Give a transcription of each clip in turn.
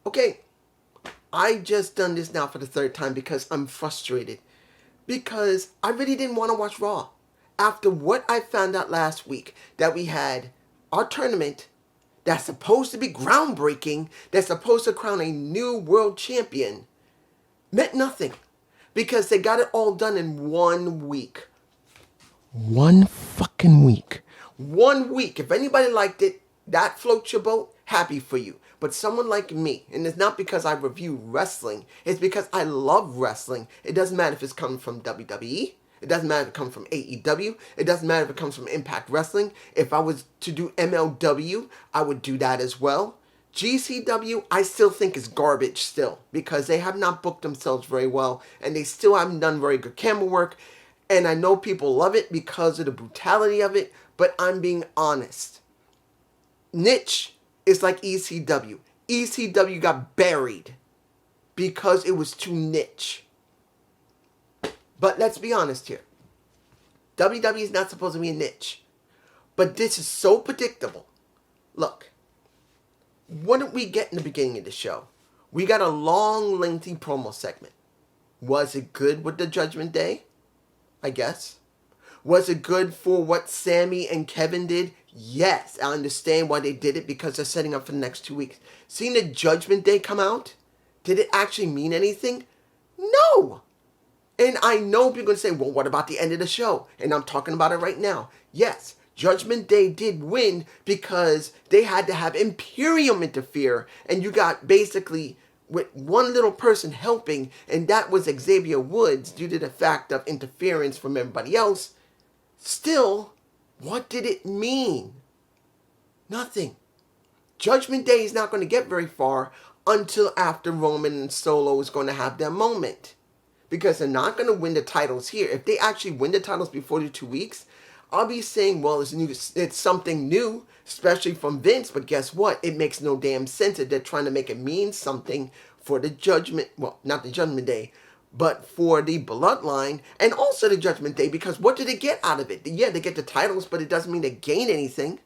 Okay, I just done this now for the third time because I'm frustrated. Because I really didn't want to watch Raw. After what I found out last week, that we had our tournament that's supposed to be groundbreaking, that's supposed to crown a new world champion, meant nothing. Because they got it all done in 1 week. One fucking week. 1 week. If anybody liked it, that floats your boat, happy for you. But someone like me, and it's not because I review wrestling, it's because I love wrestling. It doesn't matter if it's coming from WWE. It doesn't matter if it comes from AEW. It doesn't matter if it comes from Impact Wrestling. If I was to do MLW, I would do that as well. GCW, I still think is garbage still because they have not booked themselves very well and they still haven't done very good camera work. And I know people love it because of the brutality of it, but I'm being honest. Niche is like ECW. ECW got buried because it was too niche. But let's be honest here. WWE is not supposed to be a niche. But this is so predictable. Look, what did we get in the beginning of the show? We got a long, lengthy promo segment. Was it good with the Judgment Day? I guess. Was it good for what Sammy and Kevin did? Yes. I understand why they did it because they're setting up for the next 2 weeks. Seeing the Judgment Day come out, did it actually mean anything? No. And I know people are going to say, well, what about the end of the show? And I'm talking about it right now. Yes, Judgment Day did win because they had to have Imperium interfere. And you got basically with one little person helping, and that was Xavier Woods due to the fact of interference from everybody else. Still, what did it mean? Nothing. Judgment Day is not going to get very far until after Roman and Solo is going to have their moment. Because they're not going to win the titles here. If they actually win the titles before the 2 weeks, I'll be saying, well, it's something new, especially from Vince. But guess what? It makes no damn sense that they're trying to make it mean something for the Judgment, well, not the Judgment Day, but for the Bloodline and also the Judgment Day. Because what do they get out of it? Yeah, they get the titles, but it doesn't mean they gain anything.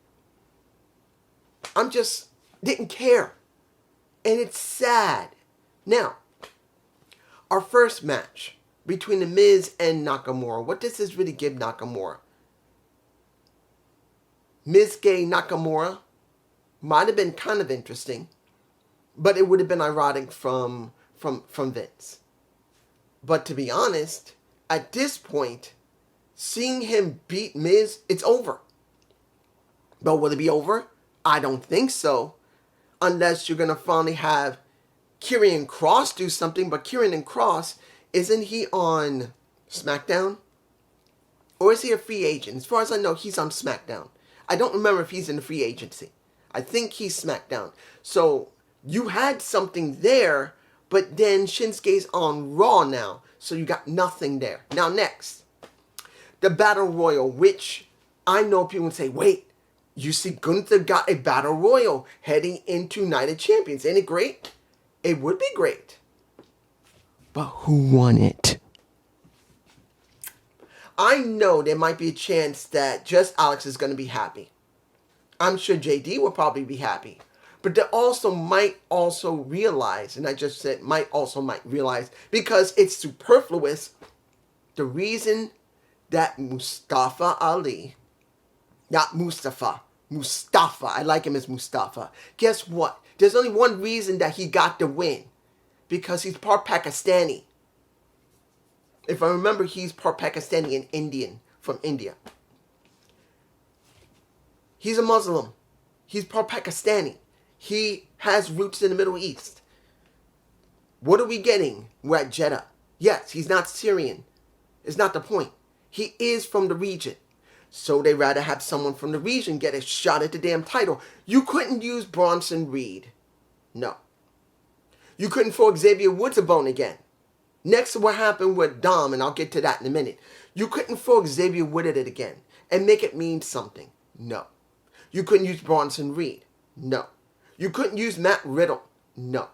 I'm just didn't care. And it's sad. Now, our first match between The Miz and Nakamura. What does this really give Nakamura? Miz gay Nakamura might have been kind of interesting, but it would have been ironic from Vince. But to be honest, at this point, seeing him beat Miz, it's over. But will it be over? I don't think so. Unless you're going to finally have Karrion Kross do something. But Karrion Kross, isn't he on SmackDown? Or is he a free agent? As far as I know, he's on SmackDown. I don't remember if he's in the free agency. I think he's SmackDown. So you had something there, but then Shinsuke's on Raw now. So you got nothing there. Now next, the Battle Royal, which I know people would say, wait, you see Gunther got a Battle Royal heading into Night of Champions. Ain't it great? It would be great. But who won it? I know there might be a chance that just Alex is going to be happy. I'm sure JD will probably be happy. But they also might also realize, and I just said might realize, because it's superfluous, the reason that Mustafa Ali, not Mustafa, I like him as Mustafa. Guess what? There's only one reason that he got the win. Because he's part Pakistani. If I remember, he's part Pakistani and Indian from India. He's a Muslim. He's part Pakistani. He has roots in the Middle East. What are we getting? We're at Jeddah. Yes, he's not Syrian. It's not the point. He is from the region. So they rather have someone from the region get a shot at the damn title. You couldn't use Bronson Reed. No. You couldn't throw Xavier Woods a bone again. Next to what happened with Dom, and I'll get to that in a minute. You couldn't throw Xavier Woods at it again and make it mean something. No. You couldn't use Bronson Reed. No. You couldn't use Matt Riddle. No.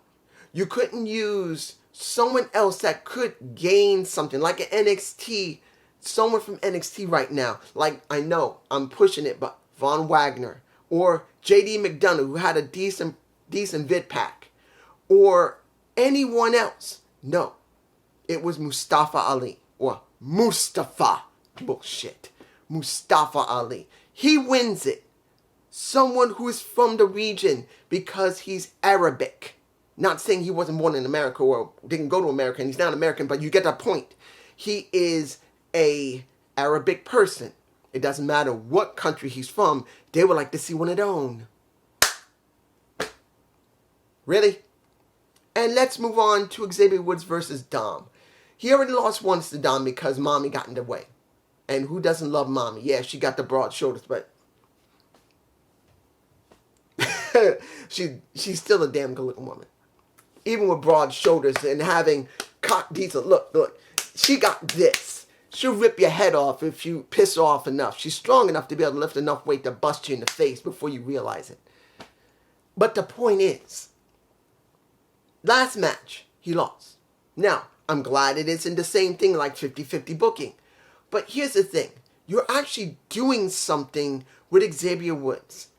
You couldn't use someone else that could gain something, like an NXT, someone from NXT right now. Like, I know, I'm pushing it, but Von Wagner or JD McDonough, who had a decent vid pack. or anyone else. No, it was Mustafa Ali, or Mustafa. Bullshit. Mustafa Ali. He wins it. Someone who is from the region because he's Arabic. Not saying he wasn't born in America or didn't go to America and he's not American, but you get that point. He is a Arabic person. It doesn't matter what country he's from. They would like to see one of their own. Really? And let's move on to Xavier Woods versus Dom. He already lost once to Dom because Mommy got in the way. And who doesn't love Mommy? Yeah, she got the broad shoulders, but she's still a damn good looking woman. Even with broad shoulders and having cock diesel. Look. She got this. She'll rip your head off if you piss her off enough. She's strong enough to be able to lift enough weight to bust you in the face before you realize it. But the point is, last match, he lost. Now, I'm glad it isn't the same thing like 50-50 booking. But here's the thing. You're actually doing something with Xavier Woods.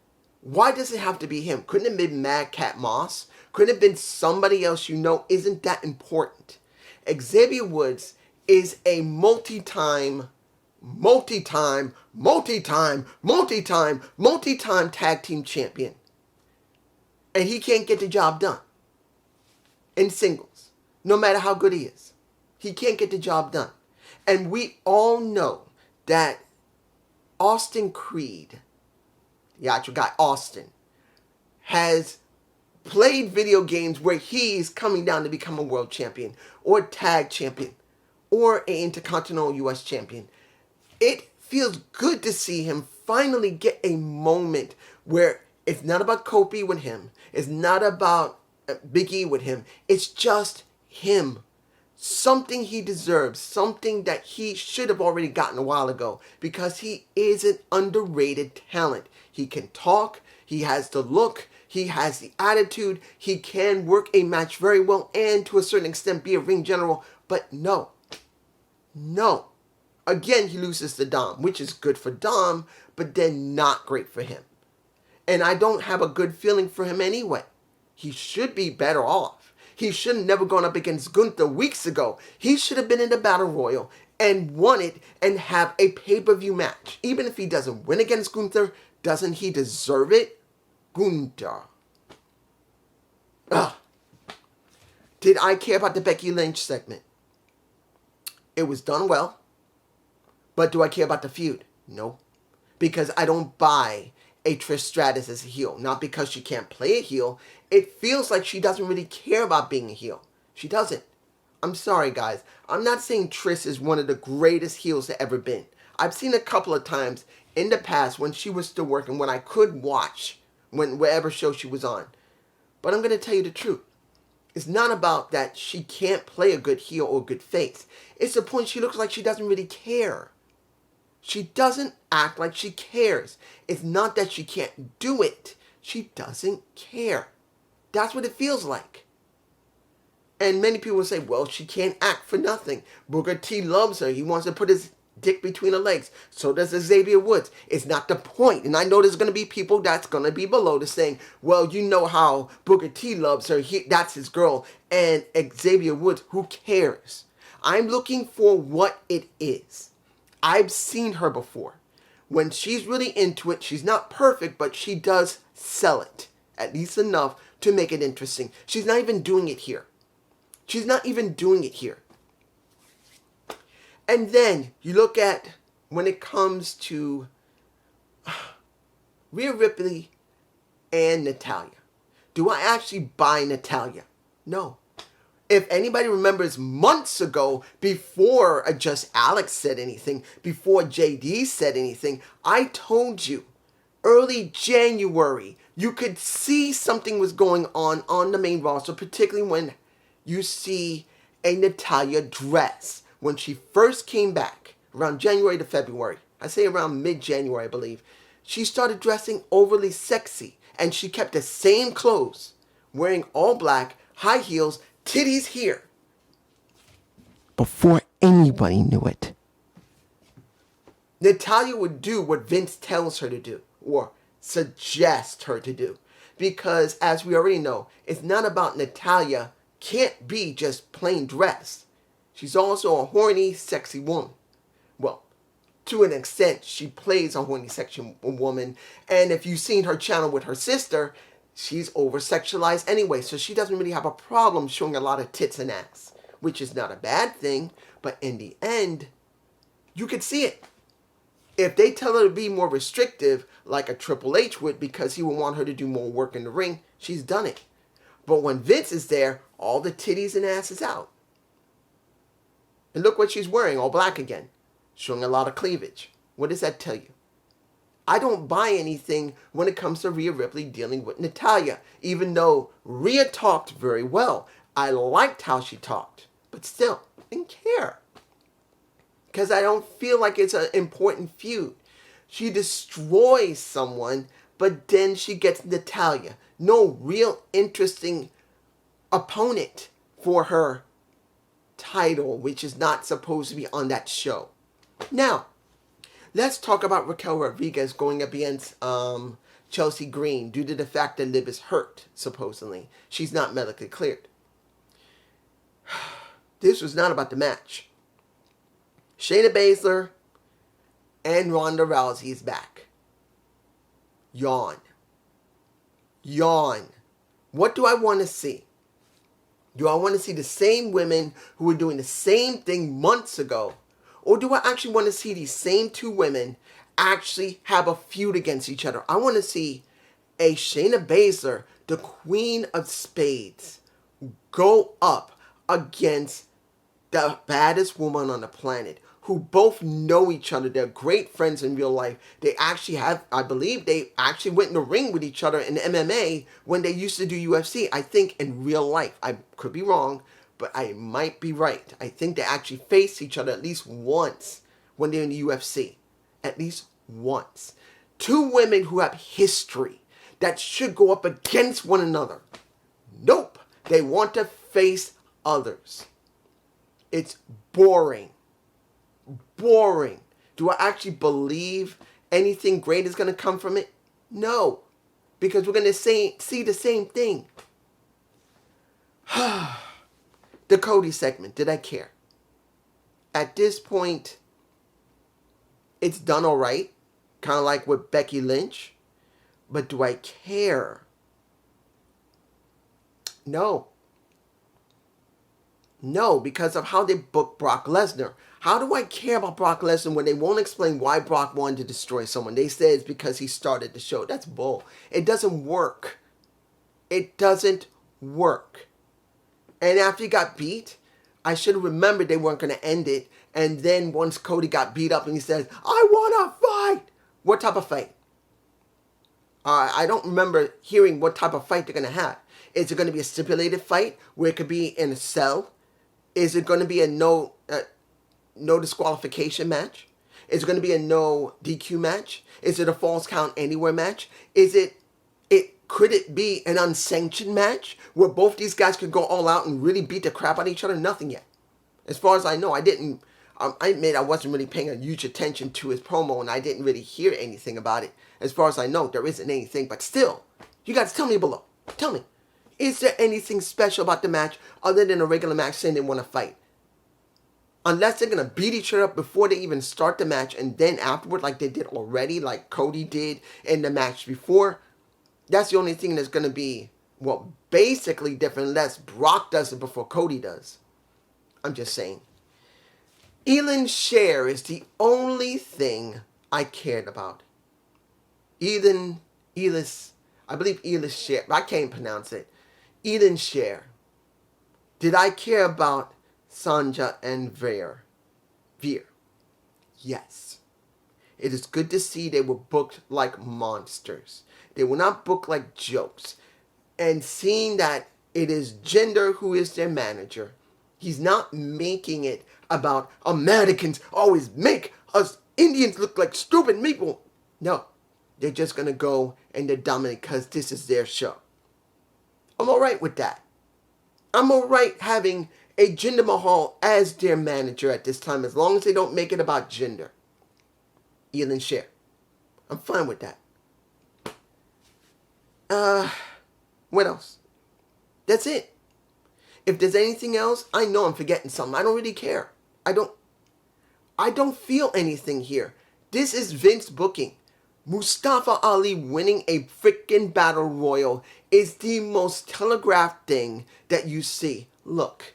Why does it have to be him? Couldn't it have been Madcap Moss? Couldn't it have been somebody else you know? Isn't that important? Xavier Woods is a multi-time tag team champion. And he can't get the job done. In singles. No matter how good he is. He can't get the job done. And we all know that Austin Creed, the actual guy Austin, has played video games where he's coming down to become a world champion or tag champion or an Intercontinental US champion. It feels good to see him finally get a moment where it's not about Kofi with him. It's not about Big E with him. It's just him. Something he deserves. Something that he should have already gotten a while ago. Because he is an underrated talent. He can talk. He has the look. He has the attitude. He can work a match very well. And to a certain extent be a ring general. But no. Again, he loses to Dom. Which is good for Dom. But then not great for him. And I don't have a good feeling for him anyway. He should be better off. He should have never gone up against Gunther weeks ago. He should have been in the Battle Royal and won it and have a pay-per-view match. Even if he doesn't win against Gunther, doesn't he deserve it? Gunther. Ugh. Did I care about the Becky Lynch segment? It was done well. But do I care about the feud? No. Because I don't buy a Trish Stratus as a heel. Not because she can't play a heel. It feels like she doesn't really care about being a heel. She doesn't. I'm sorry, guys. I'm not saying Trish is one of the greatest heels that ever been. I've seen a couple of times in the past when she was still working, when I could watch whatever show she was on. But I'm going to tell you the truth. It's not about that she can't play a good heel or good face. It's the point she looks like she doesn't really care. She doesn't act like she cares. It's not that she can't do it. She doesn't care. That's what it feels like. And many people will say, well, she can't act for nothing. Booker T loves her. He wants to put his dick between her legs. So does Xavier Woods. It's not the point. And I know there's going to be people that's going to be below this saying, well, you know how Booker T loves her. That's his girl. And Xavier Woods, who cares? I'm looking for what it is. I've seen her before. When she's really into it, she's not perfect, but she does sell it. At least enough to make it interesting. She's not even doing it here. And then you look at when it comes to Rhea Ripley and Natalya. Do I actually buy Natalya? No. If anybody remembers months ago, before Just Alex said anything, before JD said anything, I told you, early January, you could see something was going on the main roster, particularly when you see a Natalya dress. When she first came back, around January to February, I say around mid-January, I believe, she started dressing overly sexy, and she kept the same clothes, wearing all black, high heels, titties here. Before anybody knew it. Natalya would do what Vince tells her to do, or suggest her to do. because, as we already know, it's not about Natalya can't be just plain dressed. She's also a horny, sexy woman. Well, to an extent, she plays a horny, sexy woman. And if you've seen her channel with her sister, she's over-sexualized anyway. So she doesn't really have a problem showing a lot of tits and ass, which is not a bad thing. But in the end, you could see it. If they tell her to be more restrictive, like a Triple H would, because he would want her to do more work in the ring, she's done it. But when Vince is there, all the titties and ass is out. And look what she's wearing, all black again, showing a lot of cleavage. What does that tell you? I don't buy anything when it comes to Rhea Ripley dealing with Natalya, even though Rhea talked very well. I liked how she talked, but still, I didn't care. Because I don't feel like it's an important feud. She destroys someone, but then she gets Natalya. No real interesting opponent for her title, which is not supposed to be on that show. Now, let's talk about Raquel Rodriguez going up against Chelsea Green due to the fact that Liv is hurt, supposedly. She's not medically cleared. This was not about the match. Shayna Baszler and Ronda Rousey is back. Yawn. Yawn. What do I want to see? Do I want to see the same women who were doing the same thing months ago? Or do I actually want to see these same two women actually have a feud against each other? I want to see a Shayna Baszler, the Queen of Spades, go up against the baddest woman on the planet, who both know each other. They're great friends in real life. They actually have, I believe, they actually went in the ring with each other in MMA when they used to do UFC. I think in real life. I could be wrong, but I might be right. I think they actually faced each other at least once when they're in the UFC. At least once. Two women who have history that should go up against one another. Nope. They want to face others. It's boring. Boring. Do I actually believe anything great is going to come from it? No. Because we're going to see the same thing. The Cody segment. Did I care? At this point, it's done all right. Kind of like with Becky Lynch. But do I care? No. No, because of how they booked Brock Lesnar. How do I care about Brock Lesnar when they won't explain why Brock wanted to destroy someone? They say it's because he started the show. That's bull. It doesn't work. It doesn't work. And after he got beat, I should have remembered they weren't going to end it. And then once Cody got beat up and he says, I want to fight. What type of fight? I don't remember hearing what type of fight they're going to have. Is it going to be a stipulated fight where it could be in a cell? Is it going to be a no disqualification match? Is it going to be a no DQ match? Is it a false count anywhere match? Could it be an unsanctioned match where both these guys could go all out and really beat the crap out of each other? Nothing yet. As far as I know, I admit I wasn't really paying a huge attention to his promo and I didn't really hear anything about it. As far as I know, there isn't anything, but still, you guys tell me below. Tell me. Is there anything special about the match other than a regular match saying they want to fight? Unless they're going to beat each other up before they even start the match and then afterward like they did already, like Cody did in the match before. That's the only thing that's going to be, well, basically different unless Brock does it before Cody does. I'm just saying. Elin Cher is the only thing I cared about. Elis, I believe Elis Cher, I can't pronounce it. Elin Cher. Did I care about Sanja and Veer? Yes. It is good to see they were booked like monsters. They were not booked like jokes. And seeing that it is Jinder who is their manager, he's not making it about Americans always make us Indians look like stupid people. No. They're just going to go and they're dominant because this is their show. I'm alright with that. I'm alright having a Jinder Mahal as their manager at this time as long as they don't make it about Jinder. Elin Cher. I'm fine with that. What else? That's it. If there's anything else, I know I'm forgetting something. I don't really care. I don't feel anything here. This is Vince booking. Mustafa Ali winning a freaking battle royal is the most telegraphed thing that you see. Look,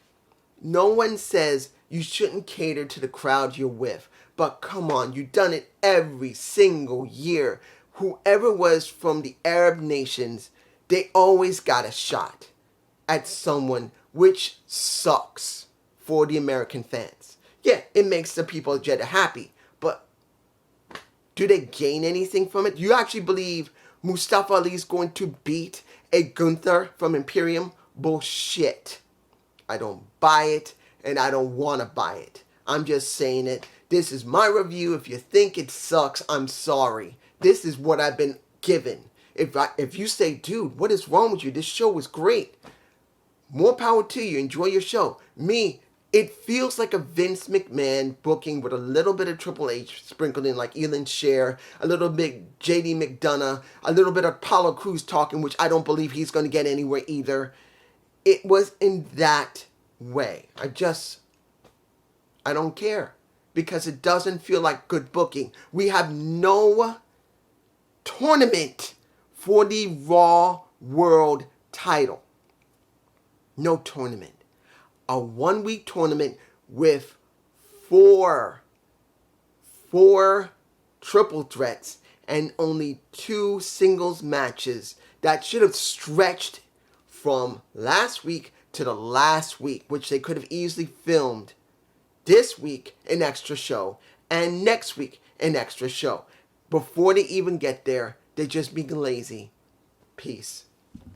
no one says you shouldn't cater to the crowd you're with. But come on, you've done it every single year. Whoever was from the Arab nations, they always got a shot at someone, which sucks for the American fans. Yeah, it makes the people of Jeddah happy, but do they gain anything from it? You actually believe Mustafa Ali is going to beat a Gunther from Imperium? Bullshit. I don't buy it, and I don't want to buy it. I'm just saying it. This is my review. If you think it sucks, I'm sorry. This is what I've been given. If you say, dude, what is wrong with you? This show was great. More power to you. Enjoy your show. Me, it feels like a Vince McMahon booking with a little bit of Triple H sprinkled in, like Elin Scher, a little bit JD McDonough, a little bit of Apollo Crews talking, which I don't believe he's going to get anywhere either. It was in that way. I don't care because it doesn't feel like good booking. We have no tournament for the Raw World title. No tournament. A 1 week tournament with four triple threats and only 2 singles matches that should have stretched from last week to the last week, which they could have easily filmed this week an extra show and next week an extra show. Before they even get there, they're just being lazy. Peace.